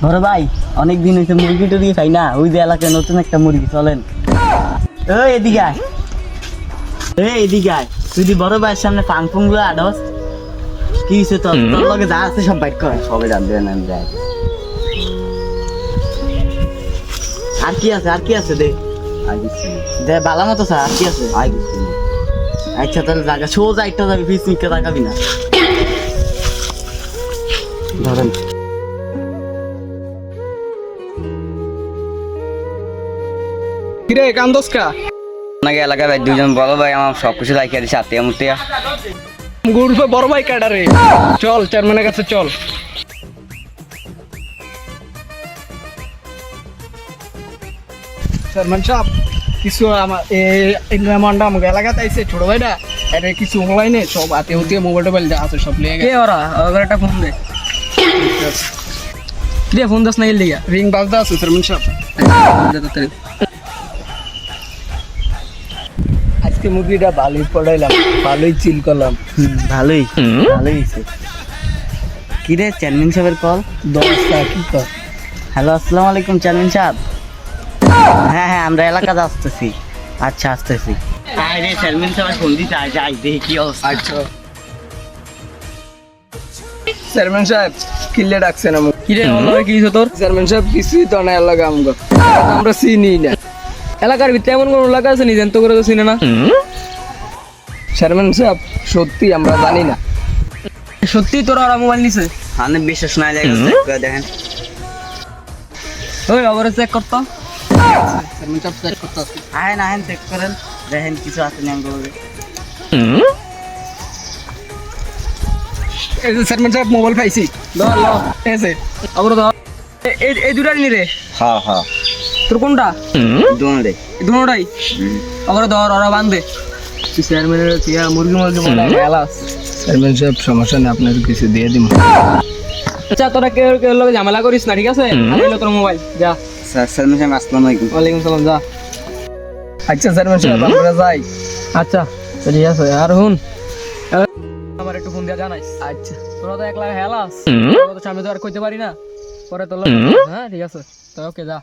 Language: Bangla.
বড় ভাই অনেকদিন হয়েছে মুরগি টুরগি খাই না, ওই যে এলাকায় নতুন একটা মুরগি চলেন। এদিকে আয়, এদিকে আয়। তুই দি বড় ভাইয়ের সামনে ফাং ফুং গুলো আডস কি হয়েছে? তোর তোর লগে যা আছে সব বাইট কর। সবে জানতে না যাই আর কি আছে, আর কি আছে দে দে বালা মতো স্যার, আর কি আছে? আচ্ছা তাহলে জায়গা সোজা একটা যাবি, ফিস মিটকে তাকাবি না। ধরেন কিরে কান্দোস কা? আপনাকে এলাকার ভাই দুজন বড় ভাই আমার সবকিছু রাখিয়ে দিচ্ছে আত্মীয় মুটিয়া। গ্রুপে বড় ভাই কাটা রে, চল চেয়ারম্যানের কাছে চল। চেয়ারম্যান সাহেব কিছু আমার মেহমানটা আমাকে এলাকাতে আইসে, ছোট ভাইটা এটা কিছু অনলাইনে সব হাতে হতে মোবাইল টোবাইল যা আছে সব লিয়ে গেছে। ওরা ওদের একটা ফোন দে, কিরে ফোন দাস না গেল দিকে রিং বাজদা আছে চেয়ারম্যান সাহেব। আজকে মুরগিটা ভালোই পড়াইলাম, ভালোই চিল করলাম। ভালোই ভালোই হয়েছে। কি রে চেয়ারম্যান সাহেবের কল? দশটা কি কর? হ্যালো আসসালামু আলাইকুম চেয়ারম্যান সাহেব। হ্যাঁ হ্যাঁ আমরা এলাকাতে আসতেছি। আচ্ছা আসতেছি। আরে চেয়ারম্যান সাহেব ফোন দিতে যাই দেখি কি অবস্থা। আচ্ছা চেয়ারম্যান সাহেব কিল্লে ডাকছেন আমাকে। কিরে ওর কি হইছে তোর? চেয়ারম্যান সাহেব কিছুই তো না এলাকা আমাকে, আমরা চিনি না। এলাকার ভিতরে এমন কোন এলাকা আছে নিজেন তো করে তো চিনে না? চেয়ারম্যান সাহেব সত্যি আমরা জানি না। সত্যি তোরা ওরা মোবাইল নিছে? আমি বিশ্বাস না যায় দেখেন ওই ওরে চেক করতো। চেয়ারম্যান সাহেব চেক করতে আসি। আহেন আহেন চেক করেন, দেখেন কিছু আছে না আমাকে। এই যে চেয়ারম্যান সাহেব মোবাইল পাইছি, ধর ল এই যে ওরে ধর। এই দুটা নি রে, হ্যাঁ হ্যাঁ তোর কোনটা? দুজন রে এই দুটোটাই ওরে ধর, ওরা বান্ধে। চেয়ারম্যানের টিয়া মুরগি মুরগি বলা এলাস। চেয়ারম্যান সাহেব সমস্যা নেই, আপনার কিছু দিয়ে দিন। আচ্ছা তোরা কেউ কেউ লগে ঝামেলা করিস না, ঠিক আছে? আমি তোর মোবাইল যা। স্যার সাহেব আসসালামু আলাইকুম। ওয়ালাইকুম সালাম, যা। আচ্ছা চেয়ারম্যান সাহেব আমরা যাই। আচ্ছা ঠিক আছে। আর হুন আমার একটু ফোন দিয়া জানাইস। আচ্ছা তোরা তো একলা হেলাস, তোরা তো সামনে তো আর কইতে পারি না, পরে তোর লগে। হ্যাঁ ঠিক আছে তো, ওকে যা।